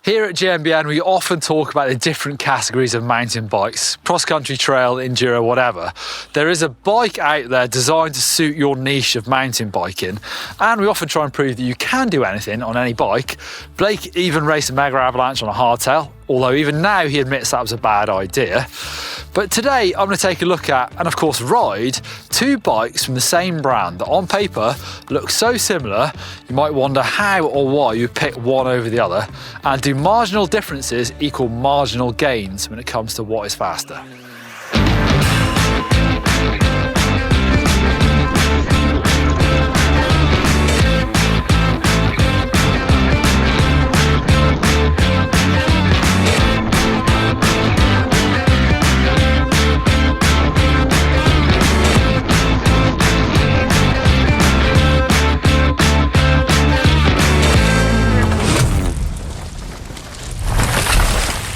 Here at GMBN, we often talk about the different categories of mountain bikes, cross-country, trail, enduro, whatever. There is a bike out there designed to suit your niche of mountain biking, and we often try and prove that you can do anything on any bike. Blake even raced a Mega Avalanche on a hardtail, although even now he admits that was a bad idea. But today I'm going to take a look at, and of course ride, two bikes from the same brand that on paper look so similar you might wonder how or why you pick one over the other, and do marginal differences equal marginal gains when it comes to what is faster.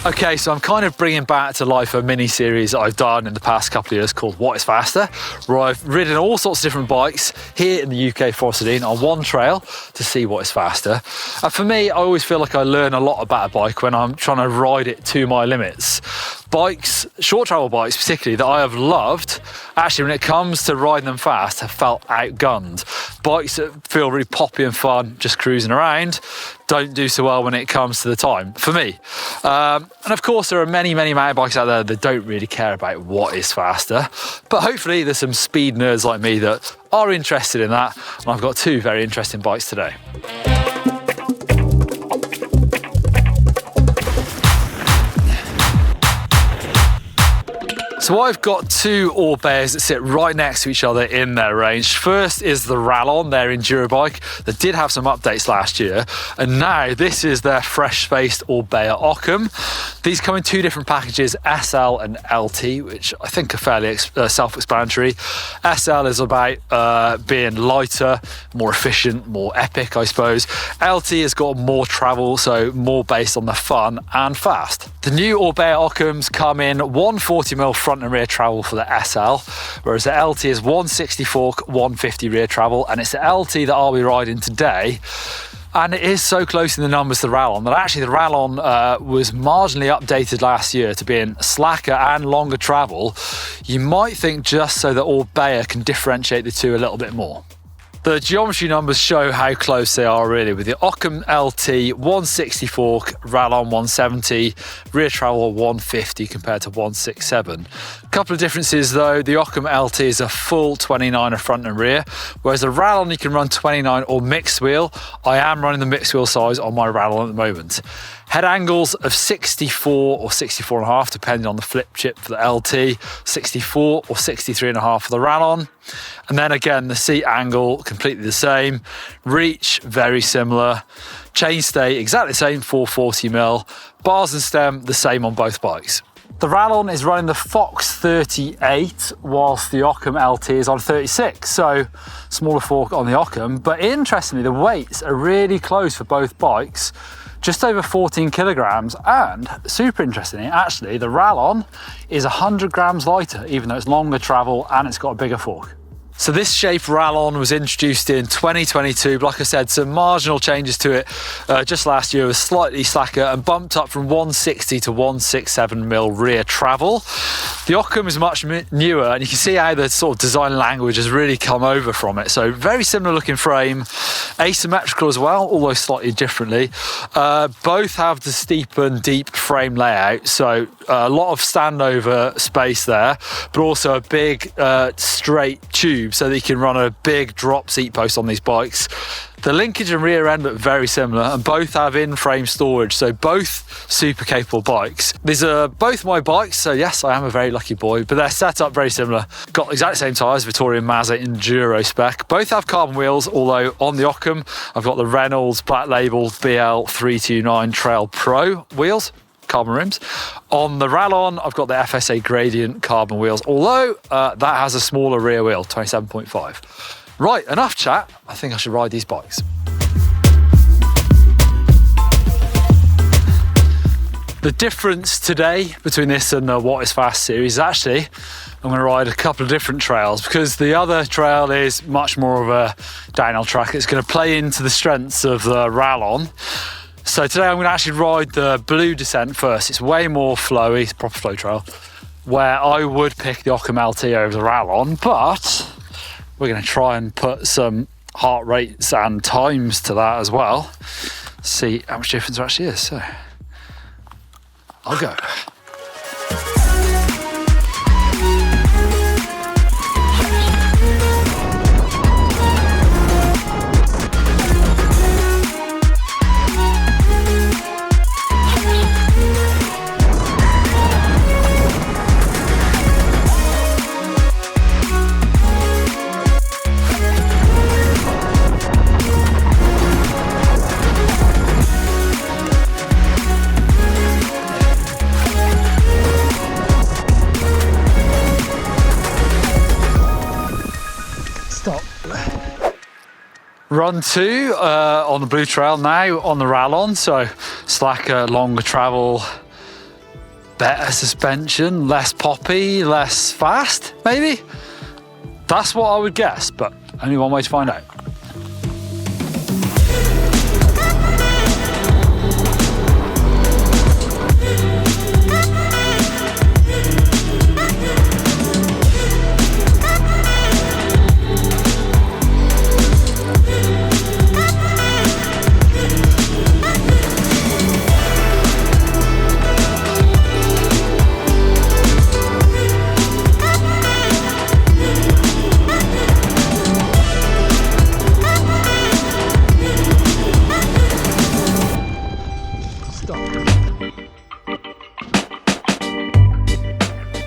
Okay, so I'm kind of bringing back to life a mini-series that I've done in the past couple of years called What is Faster, where I've ridden all sorts of different bikes here in the UK forest scene on one trail to see what is faster. And for me, I always feel like I learn a lot about a bike when I'm trying to ride it to my limits. Bikes, short travel bikes particularly, that I have loved, actually when it comes to riding them fast, have felt outgunned. Bikes that feel really poppy and fun just cruising around don't do so well when it comes to the time, for me. And of course there are many mountain bikes out there that don't really care about what is faster, but hopefully there's some speed nerds like me that are interested in that, and I've got two very interesting bikes today. So I've got two Orbeas that sit right next to each other in their range. First is the Rallon, their enduro bike that did have some updates last year, and now this is their fresh-faced Orbea Occam. These come in two different packages, SL and LT, which I think are fairly self-explanatory. SL is about being lighter, more efficient, more epic, I suppose. LT has got more travel, so more based on the fun and fast. The new Orbea Occams come in 140mm front and rear travel for the SL, whereas the LT is 160 fork, 150 rear travel, and it's the LT that I'll be riding today. And it is so close in the numbers to the Rallon that actually the Rallon was marginally updated last year to being slacker and longer travel. You might think just so that Orbea can differentiate the two a little bit more. The geometry numbers show how close they are really, with the Occam LT 160 fork, Rallon 170, rear travel 150 compared to 167. A couple of differences though, the Occam LT is a full 29er front and rear, whereas the Rallon you can run 29 or mixed wheel. I am running the mixed wheel size on my Rallon at the moment. Head angles of 64 or 64.5 depending on the flip chip for the LT, 64 or 63.5 for the Rallon. And then again, the seat angle completely the same, reach very similar, chainstay exactly the same, 440mm, bars and stem the same on both bikes. The Rallon is running the Fox 38 whilst the Occam LT is on 36, so smaller fork on the Occam, but interestingly the weights are really close for both bikes, just over 14 kilograms, and super interestingly actually the Rallon is 100 grams lighter even though it's longer travel and it's got a bigger fork. So this shape Rallon was introduced in 2022, but like I said, some marginal changes to it just last year. It was slightly slacker and bumped up from 160 to 167mm rear travel. The Occam is much newer, and you can see how the sort of design language has really come over from it. So very similar looking frame, asymmetrical as well, although slightly differently. Both have the steep and deep frame layout, so a lot of standover space there, but also a big straight tube so that you can run a big drop seat post on these bikes. The linkage and rear end look very similar, and both have in-frame storage, so both super capable bikes. These are both my bikes, so yes, I am a very lucky boy, but they're set up very similar. Got exact same tyres, Vittoria Mazza Enduro spec. Both have carbon wheels, although on the Occam, I've got the Reynolds Black Label BL329 Trail Pro wheels, carbon rims. On the Rallon, I've got the FSA Gradient carbon wheels, although that has a smaller rear wheel, 27.5. Right, enough chat. I think I should ride these bikes. The difference today between this and the What is Fast series is actually I'm going to ride a couple of different trails, because the other trail is much more of a downhill track. It's going to play into the strengths of the Rallon. So today I'm going to actually ride the blue descent first. It's way more flowy, it's a proper flow trail, where I would pick the Occam LT over the Rallon, but we're going to try and put some heart rates and times to that as well. See how much difference there actually is. So I'll go. Run 2 on the blue trail now on the Rallon, so slacker, longer travel, better suspension, less poppy, less fast, maybe? That's what I would guess, but only one way to find out.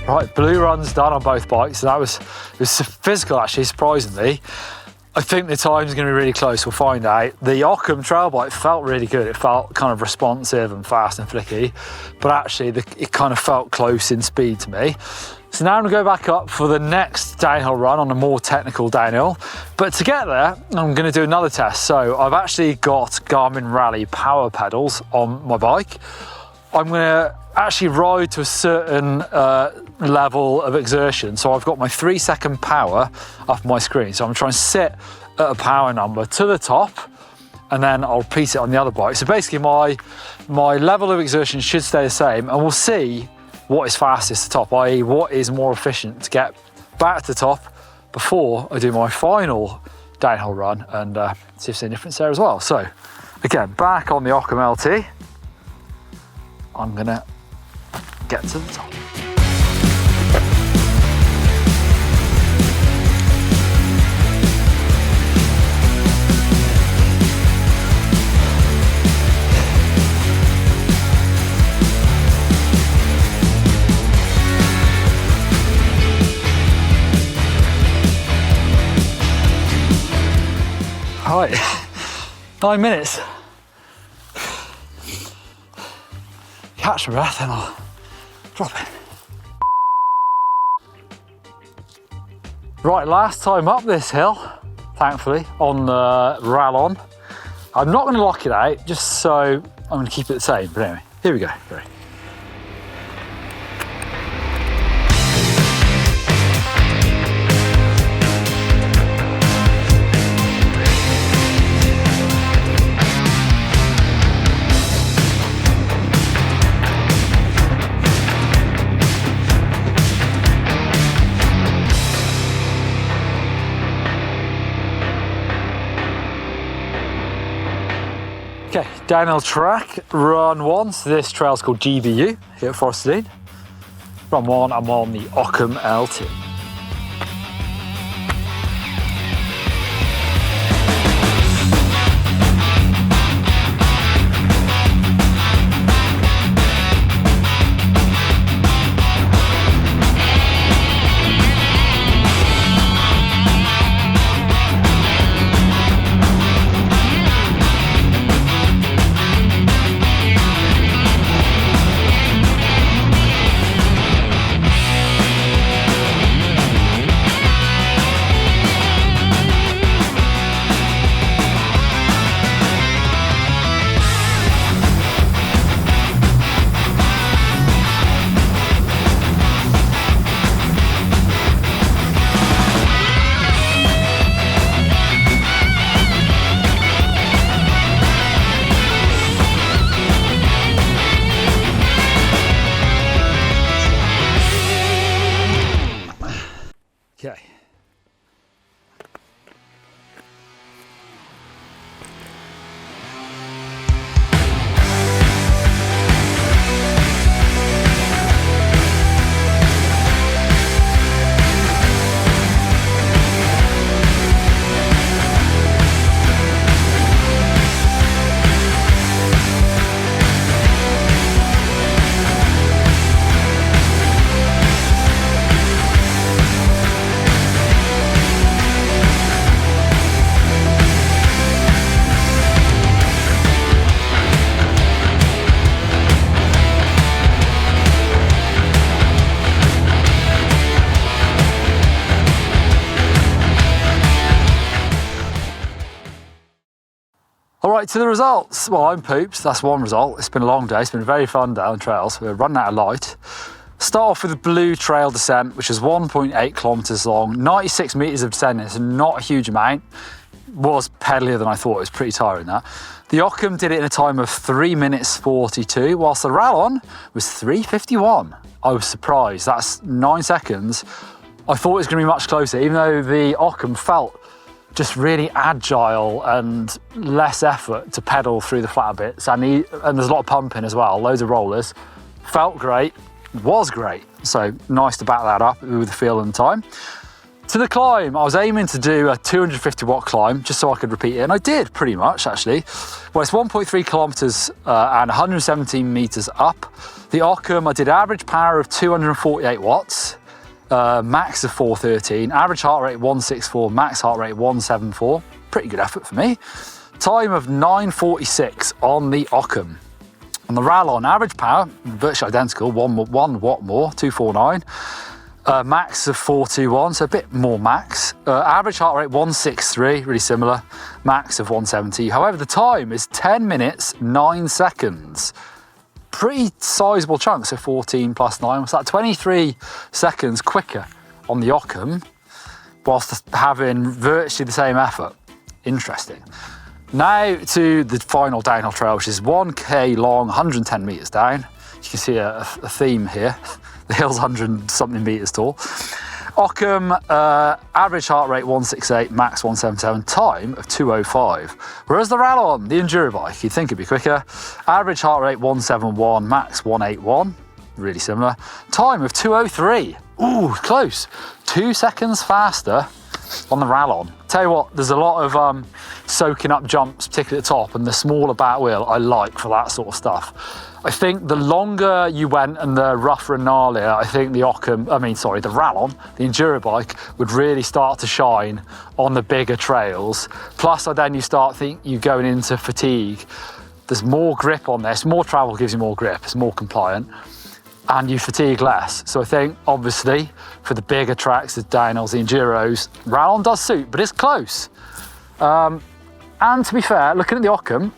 Right, blue run's done on both bikes, and it was physical actually, surprisingly. I think the time's going to be really close, we'll find out. The Occam trail bike felt really good, it felt kind of responsive and fast and flicky, but actually it kind of felt close in speed to me. So now I'm going to go back up for the next downhill run on a more technical downhill, but to get there I'm going to do another test. So I've actually got Garmin Rally power pedals on my bike. I'm going to actually ride to a certain level of exertion. So I've got my 3-second power up my screen. So I'm trying to sit at a power number to the top, and then I'll repeat it on the other bike. So basically my level of exertion should stay the same, and we'll see what is fastest to top, i.e. what is more efficient to get back to the top before I do my final downhill run, and see if there's any difference there as well. So again, back on the Occam LT, I'm gonna get to the top. Right, 9 minutes. Catch my breath and I'll drop it. Right, last time up this hill, thankfully, on the Rallon. I'm not going to lock it out, just so I'm going to keep it the same. But anyway, here we go. Ready. Okay, downhill track, run 1. So this trail's called GBU here at Forest Dean. Run 1, I'm on the Occam LT. Right, to the results. Well, I'm pooped, that's one result. It's been a long day, it's been very fun down the trails. We're running out of light. Start off with the blue trail descent, which is 1.8 kilometers long, 96 meters of descent. It's not a huge amount. It was pedalier than I thought. It was pretty tiring, that. The Occam did it in a time of 3 minutes 42, whilst the Rallon was 3:51. I was surprised. That's 9 seconds. I thought it was going to be much closer, even though the Occam felt just really agile and less effort to pedal through the flatter bits. And there's a lot of pumping as well, loads of rollers. Felt great, was great. So nice to back that up with the feel and time. To the climb, I was aiming to do a 250 watt climb just so I could repeat it, and I did pretty much actually. Well, it's 1.3 kilometers and 117 meters up. The Occam, I did average power of 248 watts, max of 413, average heart rate 164, max heart rate 174. Pretty good effort for me. Time of 9:46 on the Occam. On the Rallon, average power, virtually identical, 1 watt more, 249. Max of 421, so a bit more max. Average heart rate 163, really similar. Max of 170. However, the time is 10 minutes 9 seconds. Pretty sizable chunk, so 14 plus 9. Was that 23 seconds quicker on the Occam, whilst having virtually the same effort? Interesting. Now to the final downhill trail, which is 1k long, 110 meters down. You can see a theme here. The hill's 100 something meters tall. Occam, average heart rate 168, max 177, time of 205. Whereas the Rallon, the enduro bike, you'd think it'd be quicker. Average heart rate 171, max 181, really similar. Time of 203. Ooh, close. 2 seconds faster on the Rallon. Tell you what, there's a lot of soaking up jumps, particularly at the top, and the smaller back wheel I like for that sort of stuff. I think the longer you went and the rougher and gnarlier, I think the the Rallon, the enduro bike, would really start to shine on the bigger trails. Plus, then you start you going into fatigue. There's more grip on this, more travel gives you more grip, it's more compliant, and you fatigue less. So I think, obviously, for the bigger tracks, the downhills, the enduros, Rallon does suit, but it's close. And to be fair, looking at the Occam,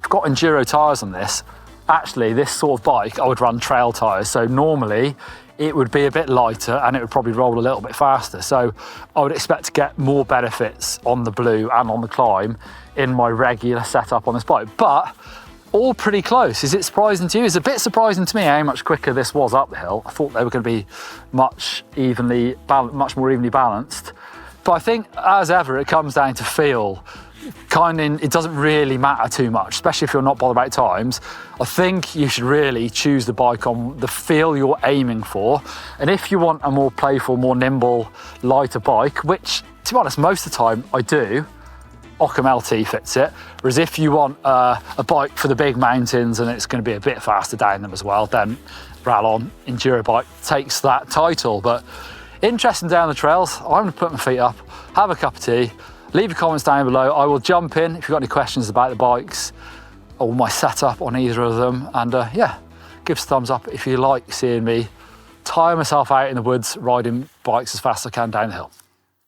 I've got enduro tyres on this. Actually, this sort of bike, I would run trail tyres. So normally it would be a bit lighter and it would probably roll a little bit faster. So I would expect to get more benefits on the blue and on the climb in my regular setup on this bike. But all pretty close. Is it surprising to you? It's a bit surprising to me how much quicker this was up the hill. I thought they were going to be much more evenly balanced. But I think, as ever, it comes down to feel. It doesn't really matter too much, especially if you're not bothered about times. I think you should really choose the bike on the feel you're aiming for. And if you want a more playful, more nimble, lighter bike, which, to be honest, most of the time I do, Occam LT fits it. Whereas if you want a bike for the big mountains and it's going to be a bit faster down them as well, then Rallon Enduro bike takes that title. But interesting down the trails. I'm going to put my feet up, have a cup of tea, leave your comments down below. I will jump in if you've got any questions about the bikes or my setup on either of them. And yeah, give us a thumbs up if you like seeing me tire myself out in the woods riding bikes as fast as I can down the hill.